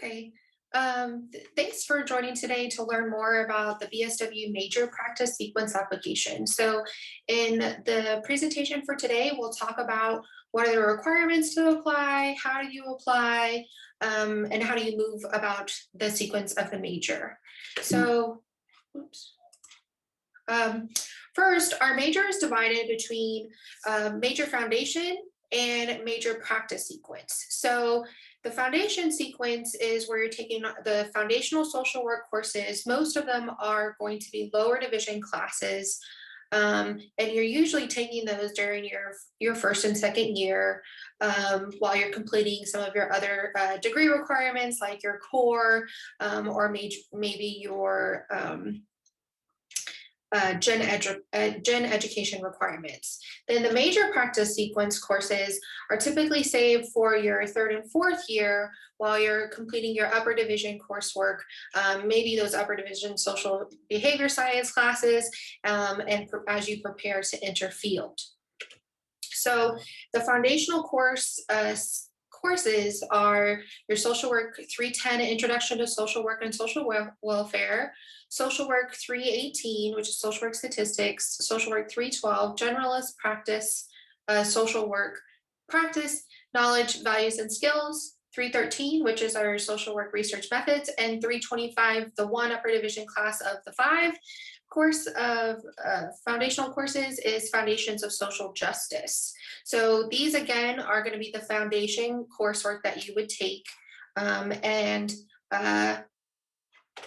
Okay. Thanks for joining today to learn more about the BSW major practice sequence application. So in the presentation for today, we'll talk about what are the requirements to apply, how do you apply, and how do you move about the sequence of the major. So, oops. Um, First, our major is divided between major foundation and major practice sequence. So the foundation sequence is where you're taking the foundational social work courses. Most of them are going to be lower division classes. And you're usually taking those during your first and second year while you're completing some of your other degree requirements like your core or maybe your gen education requirements. Then the major practice sequence courses are typically saved for your third and fourth year while you're completing your upper division coursework, maybe those upper division social behavior science classes, and as you prepare to enter field. So the foundational courses are your social work 310 introduction to social work and social welfare, social work 318 which is social work statistics, social work 312 generalist practice, social work practice knowledge values and skills, 313 which is our social work research methods, and 325 the one upper division class of the five course of foundational courses is foundations of social justice. So these again are going to be the foundation coursework that you would take, and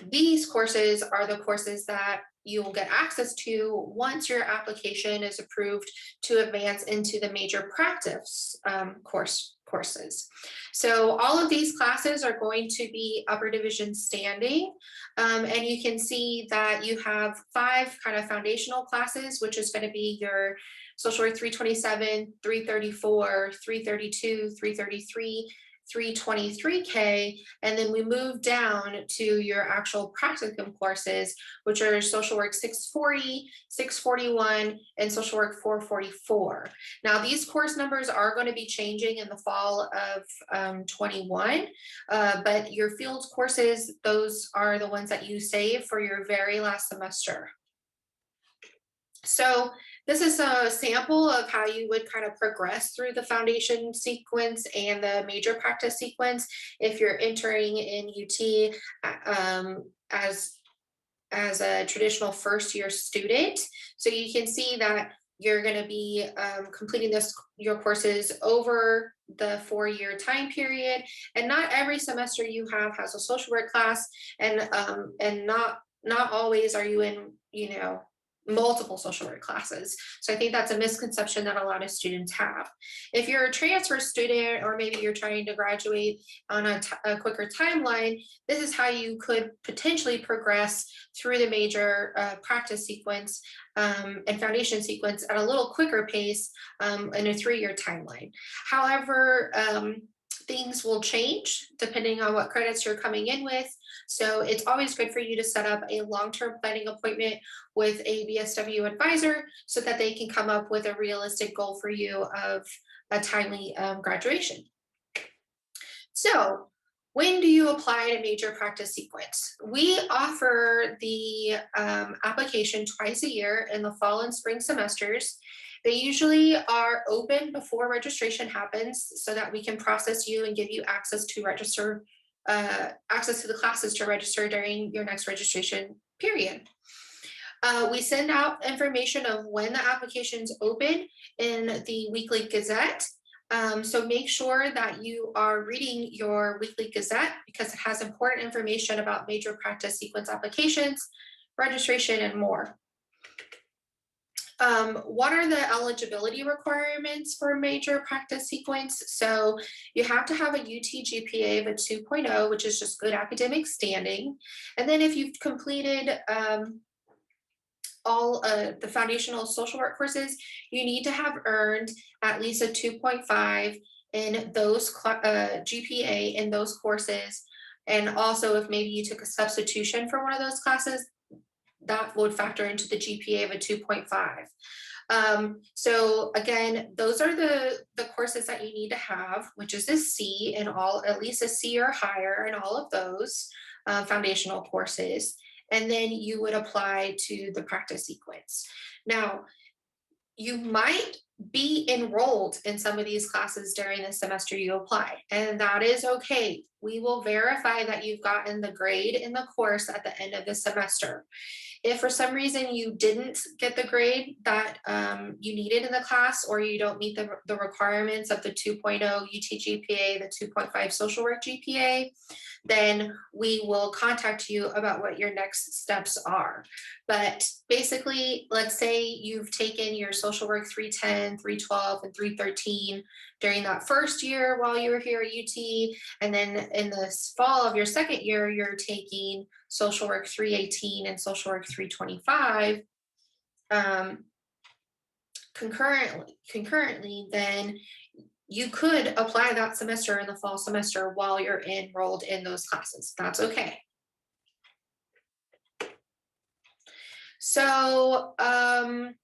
these courses are the courses that you will get access to once your application is approved to advance into the major practice courses. So all of these classes are going to be upper division standing, and you can see that you have five kind of foundational classes, which is going to be your social work 327, 334, 332, 333, 323K, and then we move down to your actual practicum courses, which are social work 640, 641, and social work 444. Now, these course numbers are going to be changing in the fall of 21, but your field courses, those are the ones that you save for your very last semester. So this is a sample of how you would kind of progress through the foundation sequence and the major practice sequence if you're entering in UT as a traditional first year student. So you can see that you're going to be completing your courses over the 4-year time period, and not every semester you have has a social work class, and not always are you in multiple social work classes. So I think that's a misconception that a lot of students have. If you're a transfer student, or maybe you're trying to graduate on a quicker timeline, this is how you could potentially progress through the major practice sequence and foundation sequence at a little quicker pace in a 3-year timeline. However, things will change depending on what credits you're coming in with. So it's always good for you to set up a long-term planning appointment with a BSW advisor so that they can come up with a realistic goal for you of a timely graduation. So when do you apply to major practice sequence? We offer the application twice a year in the fall and spring semesters. They usually are open before registration happens so that we can process you and give you access to register, access to the classes to register during your next registration period. We send out information of when the applications open in the Weekly Gazette. So make sure that you are reading your Weekly Gazette because it has important information about major practice sequence applications, registration, and more. What are the eligibility requirements for major practice sequence? So you have to have a UT GPA of a 2.0, which is just good academic standing. And then if you've completed all the foundational social work courses, you need to have earned at least a 2.5 in those GPA in those courses. And also if maybe you took a substitution for one of those classes, that would factor into the GPA of a 2.5. So again, those are the courses that you need to have, which is a C in all, at least a C or higher in all of those foundational courses. And then you would apply to the practice sequence. Now, you might be enrolled in some of these classes during the semester you apply, and that is okay. We will verify that you've gotten the grade in the course at the end of the semester. If for some reason you didn't get the grade that you needed in the class, or you don't meet the requirements of the 2.0 UT GPA, the 2.5 social work GPA, then we will contact you about what your next steps are. But basically, let's say you've taken your social work 310, 312, and 313 during that first year while you were here at UT. And then in the fall of your second year, you're taking social work 318 and social work 325 concurrently, then you could apply that semester in the fall semester while you're enrolled in those classes. That's okay. So the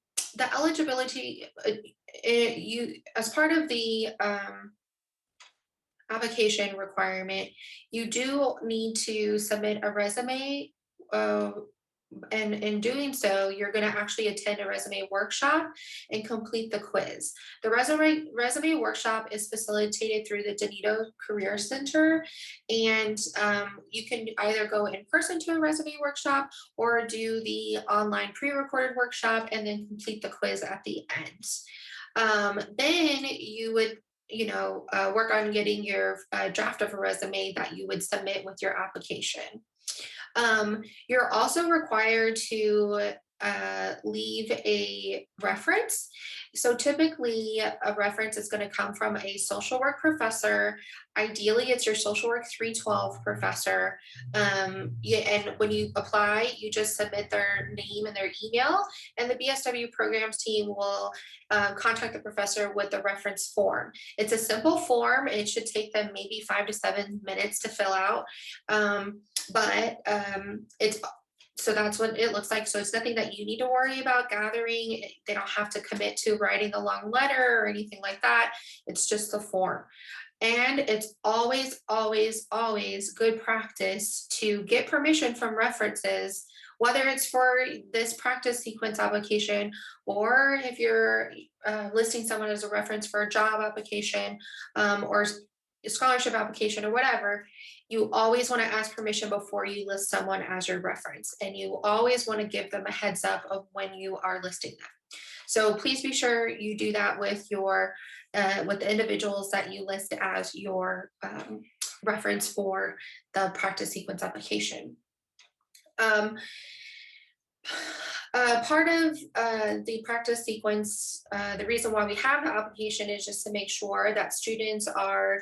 eligibility, you as part of the application requirement, you do need to submit a resume. And in doing so, you're going to actually attend a resume workshop and complete the quiz. The resume workshop is facilitated through the Donito Career Center, and you can either go in person to a resume workshop or do the online pre-recorded workshop and then complete the quiz at the end. Then you would work on getting your draft of a resume that you would submit with your application. You're also required to leave a reference. So typically a reference is going to come from a social work professor. Ideally, it's your social work 312 professor. And when you apply, you just submit their name and their email, and the BSW programs team will contact the professor with the reference form. It's a simple form. It should take them maybe 5 to 7 minutes to fill out. So that's what it looks like. So it's nothing that you need to worry about gathering. They don't have to commit to writing a long letter or anything like that. It's just the form. And it's always, always, always good practice to get permission from references, whether it's for this practice sequence application, or if you're listing someone as a reference for a job application or a scholarship application or whatever. You always want to ask permission before you list someone as your reference, and you always want to give them a heads up of when you are listing them. So please be sure you do that with your with the individuals that you list as your reference for the practice sequence application. Part of the practice sequence, the reason why we have the application is just to make sure that students are,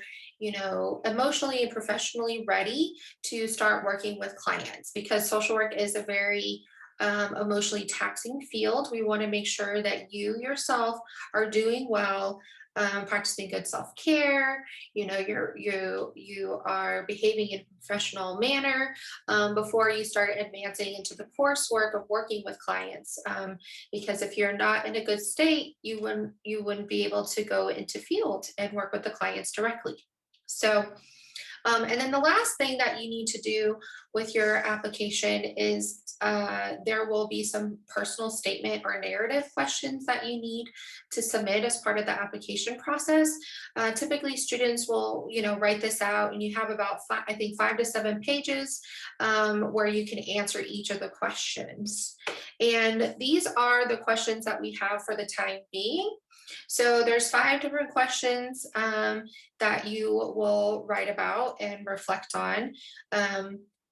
emotionally and professionally ready to start working with clients, because social work is a very emotionally taxing field. We want to make sure that you yourself are doing well, practicing good self-care. You are behaving in a professional manner before you start advancing into the coursework of working with clients. Because if you're not in a good state, you wouldn't be able to go into field and work with the clients directly. So, and then the last thing that you need to do with your application is there will be some personal statement or narrative questions that you need to submit as part of the application process. Typically, students will, write this out, and you have about 5 to 7 pages where you can answer each of the questions. And these are the questions that we have for the time being. So there's 5 different questions that you will write about and reflect on.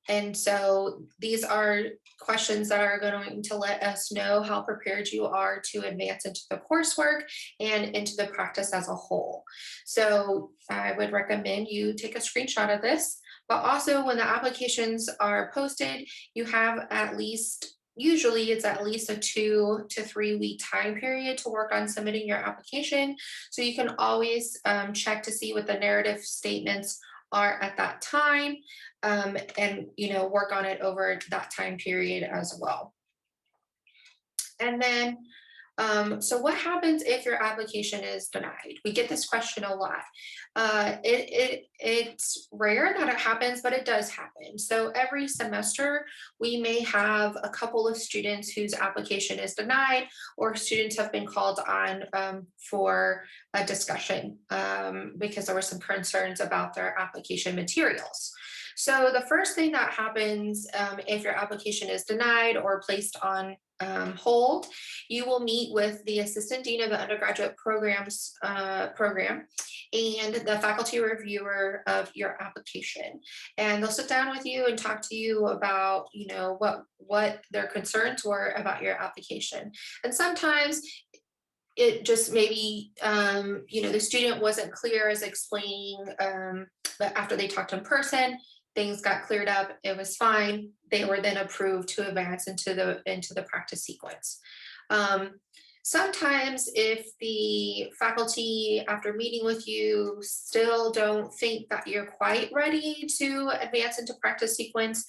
And so these are questions that are going to let us know how prepared you are to advance into the coursework and into the practice as a whole. So I would recommend you take a screenshot of this, but also when the applications are posted, you have usually it's at least a 2 to 3 week time period to work on submitting your application. So you can always check to see what the narrative statements are at that time, and work on it over that time period as well. And then So what happens if your application is denied? We get this question a lot. It's rare that it happens, but it does happen. So every semester, we may have a couple of students whose application is denied, or students have been called on for a discussion because there were some concerns about their application materials. So the first thing that happens if your application is denied or placed on hold, you will meet with the assistant dean of the undergraduate programs program and the faculty reviewer of your application, and they'll sit down with you and talk to you about what their concerns were about your application. And sometimes it just maybe the student wasn't clear as explaining, but after they talked in person, things got cleared up, it was fine, they were then approved to advance into the practice sequence. Sometimes if the faculty, after meeting with you, still don't think that you're quite ready to advance into practice sequence,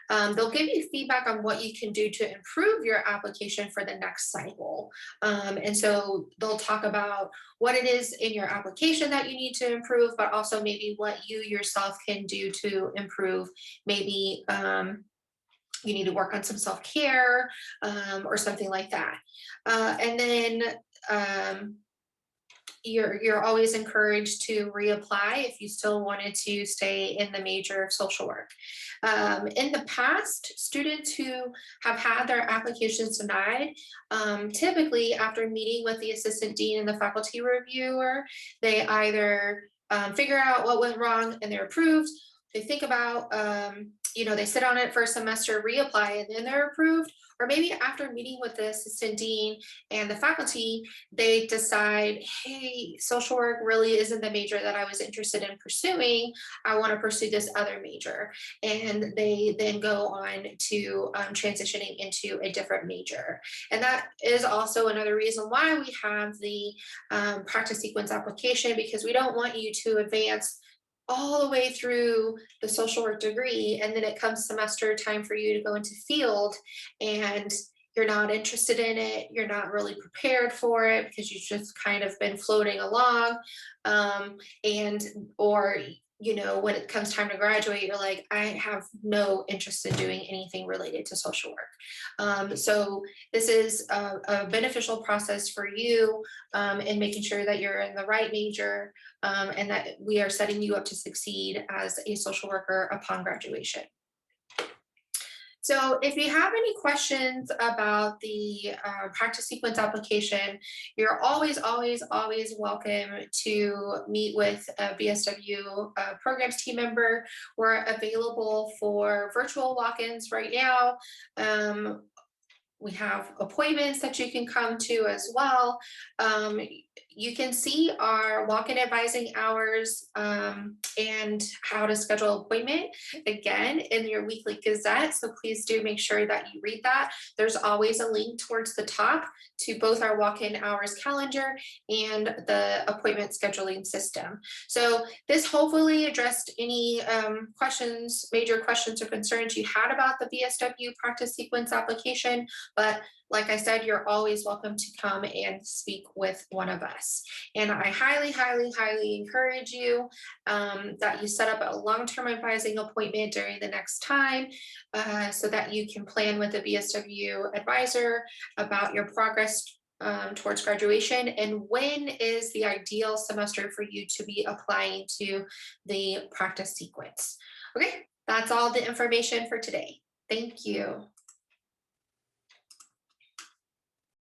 they'll give you feedback on what you can do to improve your application for the next cycle. And so they'll talk about what it is in your application that you need to improve, but also maybe what you yourself can do to improve. Maybe you need to work on some self-care or something like that. And then you're always encouraged to reapply if you still wanted to stay in the major of social work. In the past, students who have had their applications denied, typically after meeting with the assistant dean and the faculty reviewer, they either figure out what went wrong and they're approved. They think about, they sit on it for a semester, reapply, and then they're approved. Or maybe after meeting with the assistant dean and the faculty, they decide, hey, social work really isn't the major that I was interested in pursuing. I want to pursue this other major. And they then go on to transitioning into a different major. And that is also another reason why we have the practice sequence application, because we don't want you to advance all the way through the social work degree, and then it comes semester time for you to go into field and you're not interested in it, you're not really prepared for it because you've just kind of been floating along, and or when it comes time to graduate, you're like, I have no interest in doing anything related to social work. So this is a beneficial process for you in making sure that you're in the right major, and that we are setting you up to succeed as a social worker upon graduation. So if you have any questions about the practice sequence application, you're always, always, always welcome to meet with a BSW programs team member. We're available for virtual walk-ins right now. We have appointments that you can come to as well. You can see our walk-in advising hours and how to schedule an appointment again in your weekly gazette. So please do make sure that you read that. There's always a link towards the top to both our walk-in hours calendar and the appointment scheduling system. So this hopefully addressed any major questions or concerns you had about the BSW practice sequence application. But like I said, you're always welcome to come and speak with one of us. And I highly, highly, highly encourage you that you set up a long-term advising appointment during the next time so that you can plan with a BSW advisor about your progress towards graduation and when is the ideal semester for you to be applying to the practice sequence. Okay, that's all the information for today. Thank you.